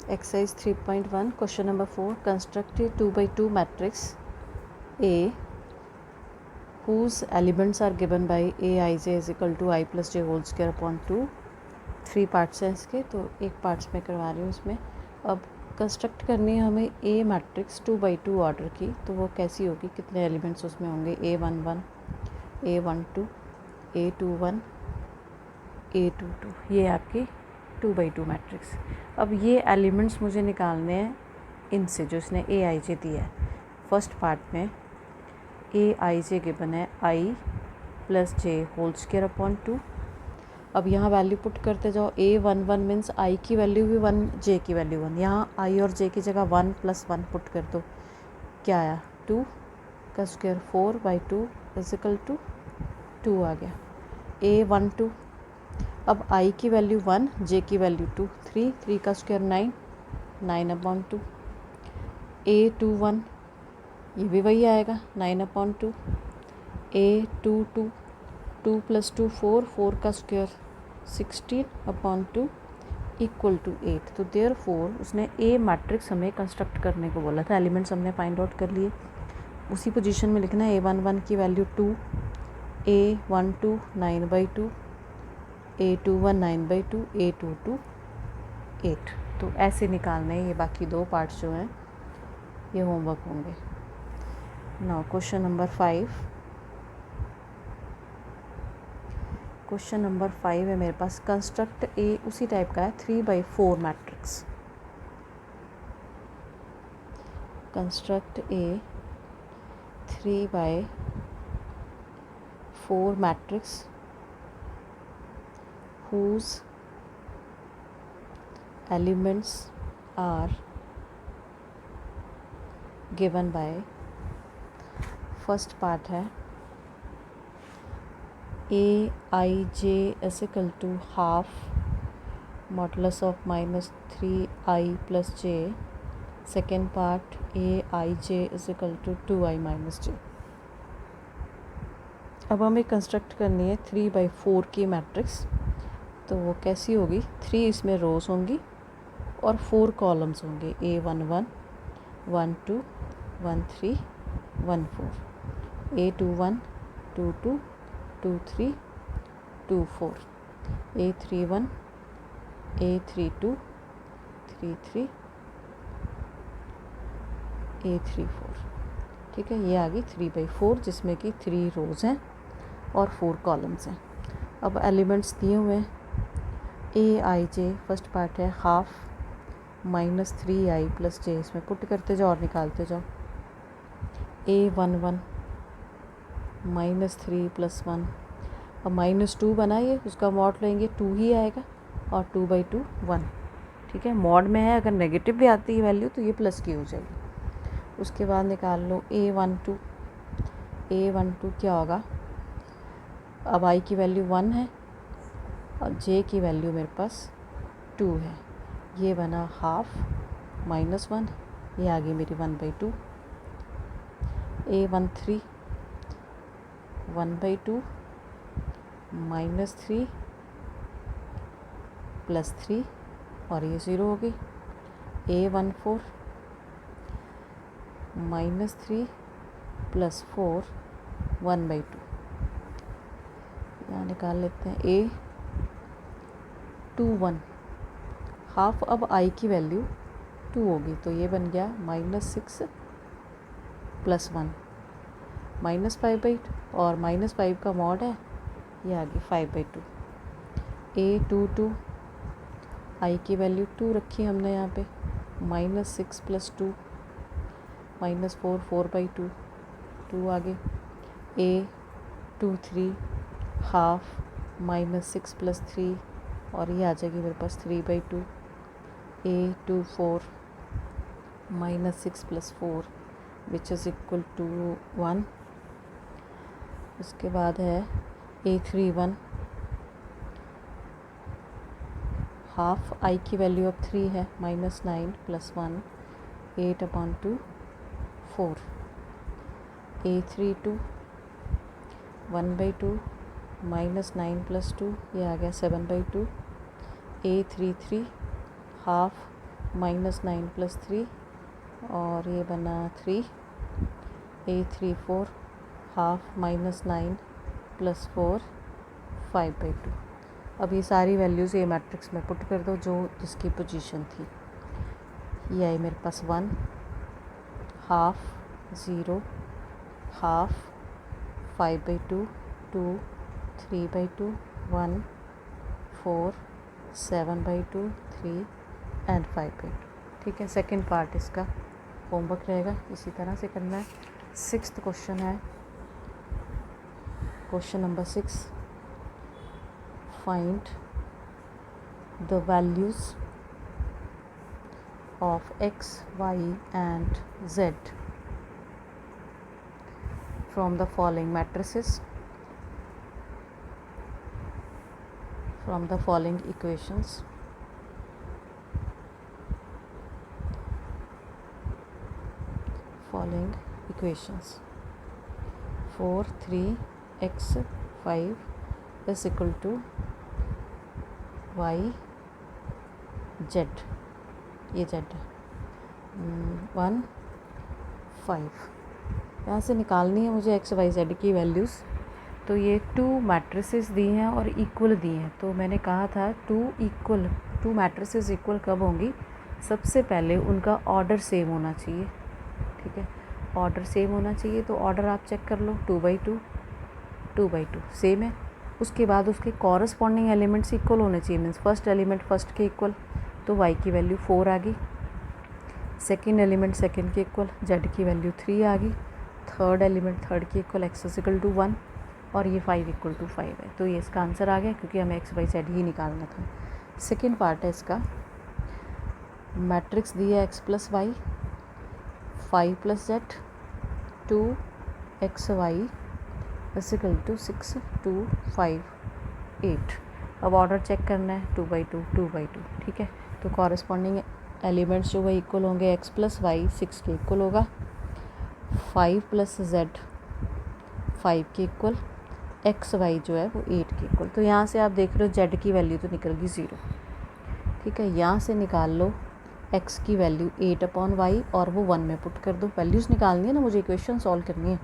Exercise 3.1, question number 4. Construct a 2 by 2 matrix A whose elements are given by Aij is equal to I plus j whole square upon 2. 3 parts हैं इसके, तो एक parts में करवा रही हूँ इसमें. अब कंस्ट्रक्ट करनी है हमें ए मैट्रिक्स 2 by 2 ऑर्डर की. तो वो कैसी होगी, कितने एलिमेंट्स उसमें होंगे. A11, A12, A21, A22. ये आपकी 2 by 2 मैट्रिक्स. अब ये एलिमेंट्स मुझे निकालने हैं इनसे, जो इसने ए आई जे दिया है. फर्स्ट पार्ट में ए आई जे गिवन है आई प्लस जे होल स्क्वायर अपॉन 2. अब यहाँ वैल्यू पुट करते जाओ. A11 मीन्स आई की वैल्यू भी 1, जे की वैल्यू 1. यहाँ आई और जे की जगह 1 + 1 पुट कर दो. क्या आया, 2 का square 4 by 2 is equal to 2 आ गया. A12, अब आई की वैल्यू 1, जे की वैल्यू 2, 3 का स्क्वायर 9, 9/2. A21, ये भी वही आएगा 9/2. A22, 2 + 2 4, 4 का स्क्वायर 16/2 इक्वल टू 8. तो देयरफॉर उसने ए मैट्रिक्स हमें कंस्ट्रक्ट करने को बोला था. एलिमेंट्स हमने फाइंड आउट कर लिए. उसी पोजीशन में लिखना है. A11 की वैल्यू 2, A12 9/2, A21 9/2, A22 8. तो ऐसे निकालने हैं ये बाकी दो पार्ट्स जो हैं, ये होमवर्क होंगे. Now question number 5. Question number 5 है मेरे पास. कंस्ट्रक्ट ए, उसी टाइप का है, 3 by 4 matrix. Construct a 3 by 4 matrix whose elements are given by, first part है a i j is equal to half modulus of -3i + j. Second part a i j is equal to 2i - j. अब हमें construct करनी है 3 by 4 की matrix. तो वो कैसी होगी, 3 इसमें रोज़ होंगी और 4 कॉलम्स होंगे. A11, 12, 13, 14. A21, 22, 23, 24. A31, A32, 33, A34. ठीक है, ये आ गई 3 by 4, जिसमें कि 3 रोज़ हैं और 4 कॉलम्स हैं. अब एलिमेंट्स दिए हुए हैं. ए आई जे फर्स्ट पार्ट है हाफ -3i + j. इसमें पुट करते जाओ और निकालते जाओ. A11 -3 + 1. अब -2 बनाइए, उसका मॉड लेंगे 2 ही आएगा और 2 by 2 1. ठीक है, मॉड में है, अगर नेगेटिव भी आती है वैल्यू तो ये प्लस की हो जाएगी. उसके बाद निकाल लो A12. A12 क्या होगा, अब आई की वैल्यू 1 है और जे की वैल्यू मेरे पास 2 है. ये बना हाफ -1, ये आ गई मेरी 1/2. A13 1/2 -3 + 3 और ये 0 हो गई. A14 -3 + 4 1/2. यहाँ निकाल लेते हैं. A21 हाफ, अब आई की वैल्यू 2 होगी तो ये बन गया -6 + 1 -5/2 और -5 का मॉड है, ये आ गई 5/2. A22 आई की वैल्यू 2 रखी हमने यहाँ पे, -6 + 2 -4 4/2 2 आ गई. A23 हाफ -6 + 3 और ये आ जाएगी मेरे पास 3/2. A24 -6 + 4 which is equal to 1. उसके बाद है A31 हाफ, आई की वैल्यू अब 3 है, -9 + 1 8/2 4. A32 1/2 -9 + 2, ये आ गया 7/2. A33 हाफ -9 + 3 और ये बना 3, A3 4, हाफ -9 + 4 5/2। अब ये सारी वैल्यूज़ ये मैट्रिक्स में पुट कर दो जो जिसकी पोजीशन थी। ये आई मेरे पास 1, हाफ, 0, हाफ, 5/2, 2, 3/2, 1, 4, 7/2, 3 एंड 5/2। ठीक है, सेकंड पार्ट इसका होमवर्क रहेगा, इसी तरह से करना है। 6th क्वेश्चन है, question number 6, find the values of x, y and z from the following matrices, from the following equations. Following equations: 4, 3, x, 5 is equal to y, z, ये z है, 1, 5। यहाँ से निकालनी है मुझे x, y, z की values. तो ये 2 मैट्रिसेस दी हैं और इक्वल दी हैं। तो मैंने कहा था 2 मैट्रिसेस इक्वल कब होंगी? सबसे पहले उनका ऑर्डर सेम होना चाहिए। ठीक है, ऑर्डर सेम होना चाहिए। तो ऑर्डर आप चेक कर लो, 2/2, 2/2 सेम है। उसके बाद उसके कॉरस्पॉन्डिंग एलिमेंट्स इक्वल होने चाहिए, मीन्स फर्स्ट एलिमेंट फर्स्ट के इक्वल, तो y की वैल्यू 4 आ गई। सेकेंड एलिमेंट सेकेंड के इक्वल, z की वैल्यू 3 आ गई। थर्ड एलिमेंट थर्ड के इक्वल, x = 1 और ये 5 = 5 है। तो ये इसका आंसर आ गया, क्योंकि हमें x, y, z ही निकालना था। सेकेंड पार्ट है इसका, मैट्रिक्स दी है x + y, 5 + z, 2xy = 6, 2, 5, 8। अब ऑर्डर चेक करना है, 2/2, 2/2। ठीक है, तो कॉरस्पॉन्डिंग एलिमेंट्स जो वही इक्वल होंगे, x + y 6 के इक्वल होगा, 5 + z 5 के इक्वल, x y जो है वो 8 के इक्वल। तो यहाँ से आप देख रहे हो z की वैल्यू तो निकल गई 0। ठीक है, यहाँ से निकाल लो x की वैल्यू 8/y और वो 1 में पुट कर दो। वैल्यूज़ निकालनी है ना मुझे, इक्वेशन सॉल्व करनी है।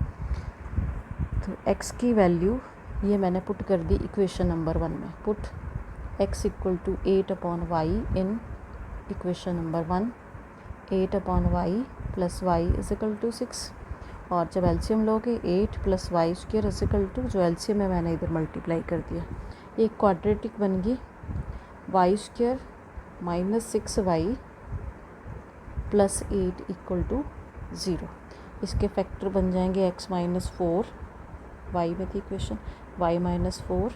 तो x की वैल्यू ये मैंने पुट कर दी इक्वेशन नंबर 1 में। Put x = 8/y in equation number 1, 8/y + y = 6। और जब एलसीएम लोगे 8 + y² जो एलसीएम है मैंने इधर मल्टीप्लाई कर दिया, ये क्वाड्रेटिक बन गई। y² - 6y + 8 = 0। इसके फैक्टर बन जाएंगे x - 4, y में थी इक्वेशन, y - 4,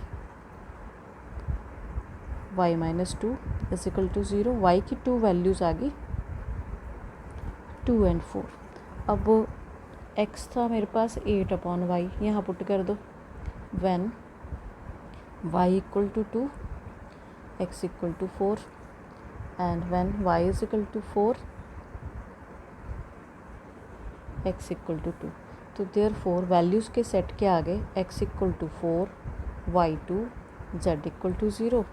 y - 2 = 0। y की 2 वैल्यूज़ आ गई, 2 और 4। अब x था मेरे पास 8/y, यहाँ पुट कर दो। When y = 2, x = 4 and when y = 4, x = 2। तो देयरफॉर वैल्यूज़ के सेट के आगे x = 4, y 2, z = 0।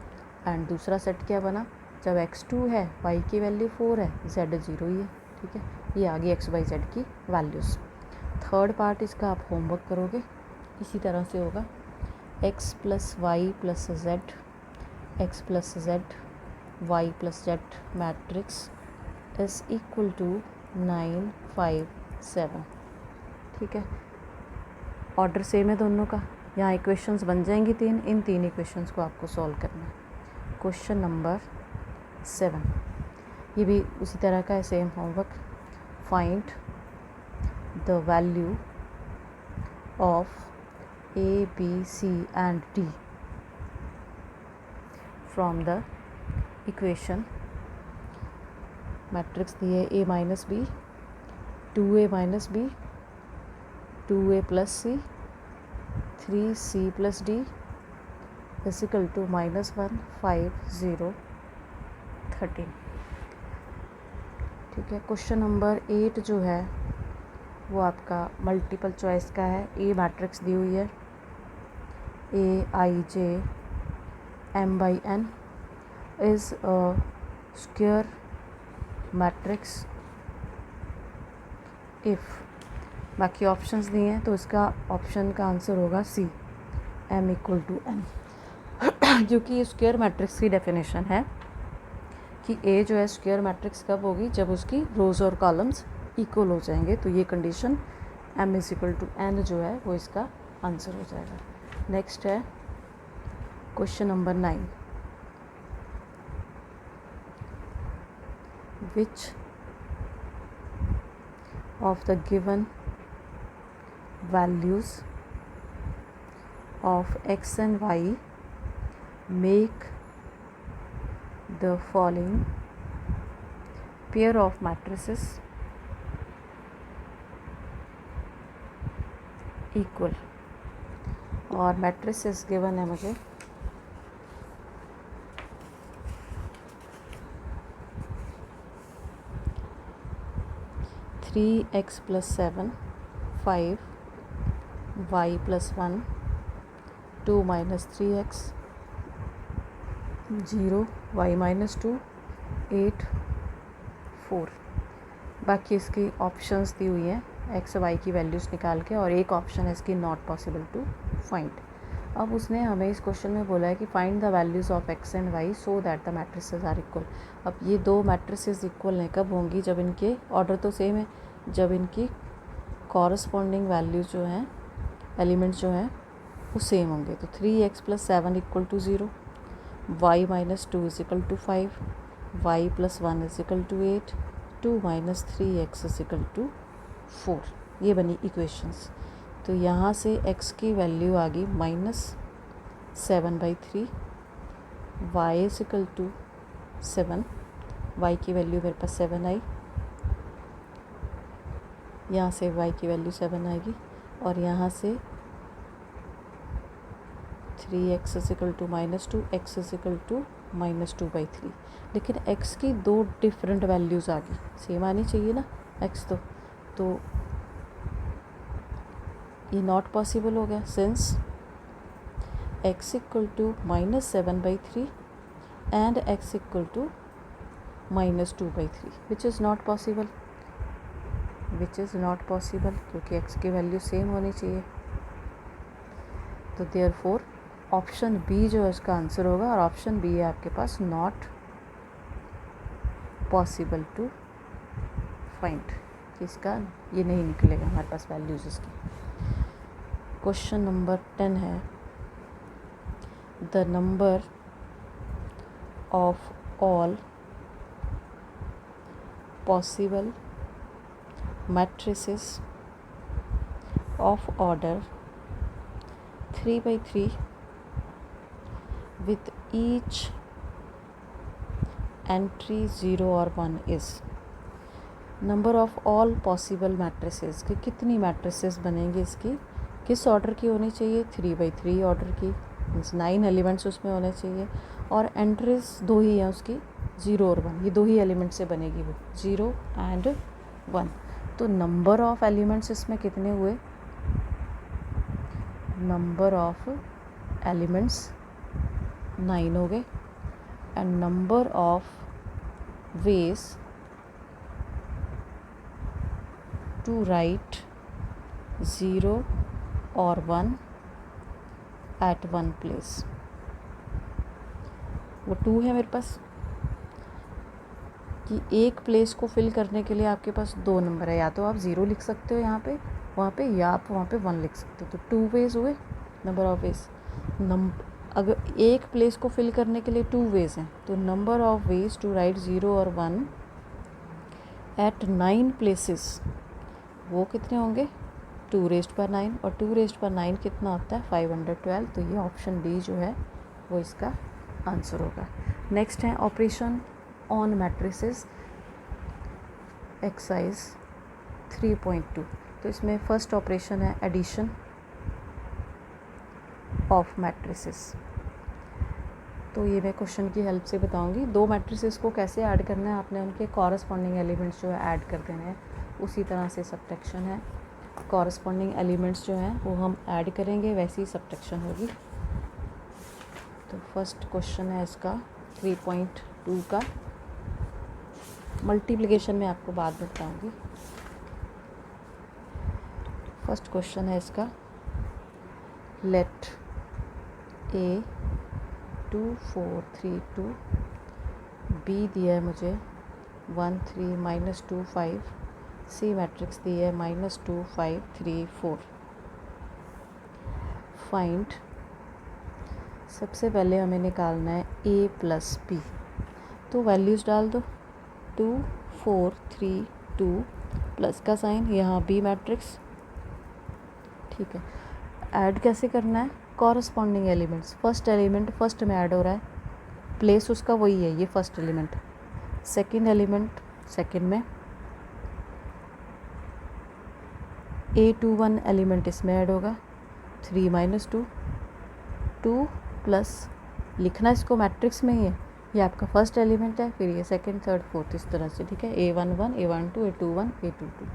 एंड दूसरा सेट क्या बना, जब x 2 है, y की वैल्यू 4 है, z 0 ही है। ठीक है, ये आ गई x, y, z की वैल्यूज़। थर्ड पार्ट इसका आप होमवर्क करोगे, इसी तरह से होगा। x + y + z, x + z, y + z matrix is equal to 9, 5, 7। ठीक है, ऑर्डर सेम है दोनों का। यहाँ इक्वेशंस बन जाएंगी 3, इन 3 इक्वेशंस को आपको सॉल्व करना है। क्वेश्चन नंबर 7, ये भी उसी तरह का है, same homework. Find the value of a, b, c and d from the equation. Matrix दी है a - b, 2a - b, 2a + c, 3c + d = -1, 5, 0, 13। ठीक है, क्वेश्चन नंबर 8 जो है वो आपका मल्टीपल चॉइस का है। ए मैट्रिक्स दी हुई है, Aij m/n is a square matrix if, बाकी ऑप्शंस दिए हैं तो इसका ऑप्शन का आंसर होगा सी, m इक्वल टू n, क्योंकि ये स्क्वायर मैट्रिक्स की डेफिनेशन है कि A जो है स्क्वायर मैट्रिक्स कब होगी, जब उसकी रोज़ और कॉलम्स इक्वल हो जाएंगे। तो ये condition m is equal to n जो है वो इसका आंसर हो जाएगा। नेक्स्ट है question number 9, which of the given values of x and y make the following pair of matrices equal, और matrices given है मुझे 3x plus 7, 5, y plus 1, 2 minus 3x, 0, y minus 2, 8, 4। बाकी इसकी ऑप्शंस दी हुई हैं एक्स वाई की values निकाल के, और एक ऑप्शन है इसकी नॉट पॉसिबल टू फाइंड। अब उसने हमें इस क्वेश्चन में बोला है कि find the values of X and Y so that the matrices are equal. अब ये दो मैट्रिसेस इक्वल हैं कब होंगी, जब इनके ऑर्डर तो सेम है, जब इनकी कॉरस्पॉन्डिंग वैल्यूज़ जो हैं, एलिमेंट्स जो हैं वो सेम होंगे। तो 3x plus 7 equal to 0, y minus 2 is equal to 5, y plus 1 is equal to 8, 2 minus 3x is equal to 4। ये बनी इक्वेशंस। तो यहाँ से x की वैल्यू आ गई -7/3, y is equal to 7, y की वैल्यू मेरे पास 7 आई, यहाँ से y की वैल्यू 7 आएगी, और यहाँ से 3x is equal to -2, x is equal to -2/3। लेकिन x की दो डिफरेंट वैल्यूज़ आ गई, सेम आनी चाहिए ना x तो ये नॉट पॉसिबल हो गया, since x equal to -7/3 and x equal to -2/3, which is not possible, क्योंकि x की वैल्यू सेम होनी चाहिए। तो देयरफॉर ऑप्शन बी जो है इसका आंसर होगा, और ऑप्शन बी है आपके पास नॉट पॉसिबल टू फाइंड, इसका ये नहीं निकलेगा हमारे पास वैल्यूज़ इसकी। क्वेश्चन नंबर 10 है, the number of all possible matrices of order 3/3 with each entry 0 or 1 is। Number of all possible matrices की कितनी मैट्रिसेस बनेंगी, इसकी किस ऑर्डर की होनी चाहिए, 3/3 ऑर्डर की, मीन्स 9 एलिमेंट्स उसमें होने चाहिए, और एंट्रीज 2 ही हैं उसकी, 0 और 1, ये 2 ही एलिमेंट से बनेगी वो, 0 एंड 1। तो नंबर ऑफ एलिमेंट्स इसमें कितने हुए, नंबर ऑफ एलिमेंट्स 9 हो गए, and number of ways to write 0 और 1 एट वन प्लेस, वो 2 है मेरे पास, कि एक प्लेस को फिल करने के लिए आपके पास 2 नंबर है, या तो आप 0 लिख सकते हो यहाँ पे, वहाँ पे, या आप वहाँ पे 1 लिख सकते हो। तो 2 वेज हुए, नंबर ऑफ वेज। अगर एक प्लेस को फिल करने के लिए 2 वेज हैं, तो number of ways to write 0 और 1 एट 9 प्लेसेस, वो कितने होंगे, 2⁹, और 2⁹ कितना होता है, 512। तो ये ऑप्शन डी जो है वो इसका आंसर होगा। नेक्स्ट है ऑपरेशन ऑन मैट्रिसेस, एक्सरसाइज 3.2। तो इसमें फर्स्ट ऑपरेशन है एडिशन ऑफ मैट्रिसेस। तो ये मैं क्वेश्चन की हेल्प से बताऊंगी, 2 मैट्रिसेस को कैसे ऐड करना है, आपने उनके कॉरस्पॉन्डिंग एलिमेंट्स जो है ऐड कर देने हैं, उसी तरह से सब्ट्रैक्शन है, कॉरस्पॉन्डिंग एलिमेंट्स जो हैं वो हम ऐड करेंगे, वैसी सब्ट्रैक्शन होगी। तो फर्स्ट क्वेश्चन है इसका 3.2 का, मल्टीप्लिकेशन में आपको बाद में बताऊँगी। फर्स्ट क्वेश्चन है इसका, लेट A 2 4 3 2, B दिया है मुझे 1 3 -2 5, C मैट्रिक्स दी है -2 5 3 4। फाइंड, सबसे पहले हमें निकालना है A प्लस B, तो वैल्यूज़ डाल दो। 2 4 3 2 प्लस का साइन, यहाँ B मैट्रिक्स, ठीक है। ऐड कैसे करना है, corresponding elements, first element first में ऐड हो रहा है, प्लेस उसका वही है, ये first element, second element second में, A21 एलिमेंट इसमें ऐड होगा, 3 -2 2 प्लस, लिखना इसको मैट्रिक्स में ही है, ये आपका फर्स्ट एलिमेंट है, फिर ये सेकंड थर्ड फोर्थ इस तरह से, ठीक है। A11 A12 A21 A22,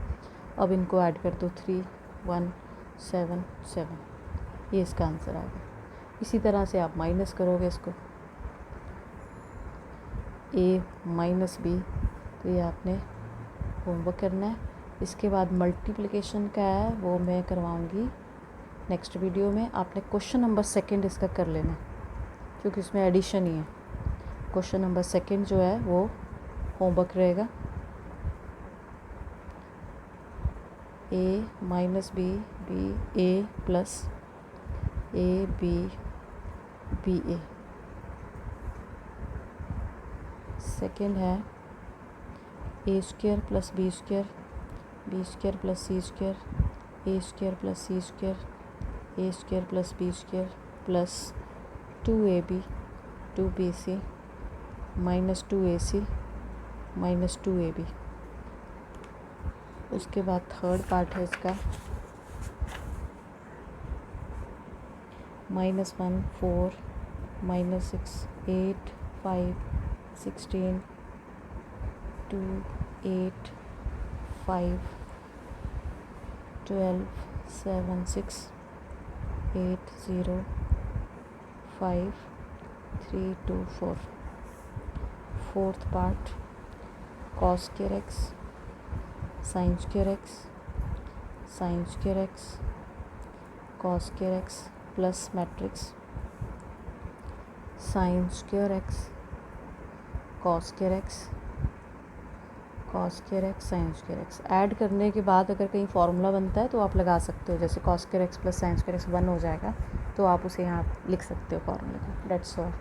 अब इनको ऐड कर दो, 3 1 7 7, ये इसका आंसर आ गया। इसी तरह से आप माइनस करोगे इसको, A माइनस B, तो ये आपने होमवर्क करना है। इसके बाद मल्टीप्लिकेशन का है, वो मैं करवाऊँगी नेक्स्ट वीडियो में। आपने क्वेश्चन नंबर सेकंड इसका कर लेना है, क्योंकि इसमें एडिशन ही है। क्वेश्चन नंबर सेकंड जो है वो होमवर्क रहेगा। A minus B B A plus A B B A। Second है A square plus B square B square plus C square A square plus C square A square plus B square plus 2AB 2BC minus 2AC minus 2AB। उसके बाद third part है इसका, -1 4 -6 8 5 16 2 8 5 12 7 6 8 0 5 3 2 4। Fourth part, cos square x sine square x sine square x cos square x plus matrix sine square x cos square x cos square x sine square x. Add करने के बाद अगर कहीं formula बनता है तो आप लगा सकते हो, जैसे cos square x plus sine square x 1 हो जाएगा, तो आप उसे यहाँ लिख सकते हो फार्मूले को। That's all.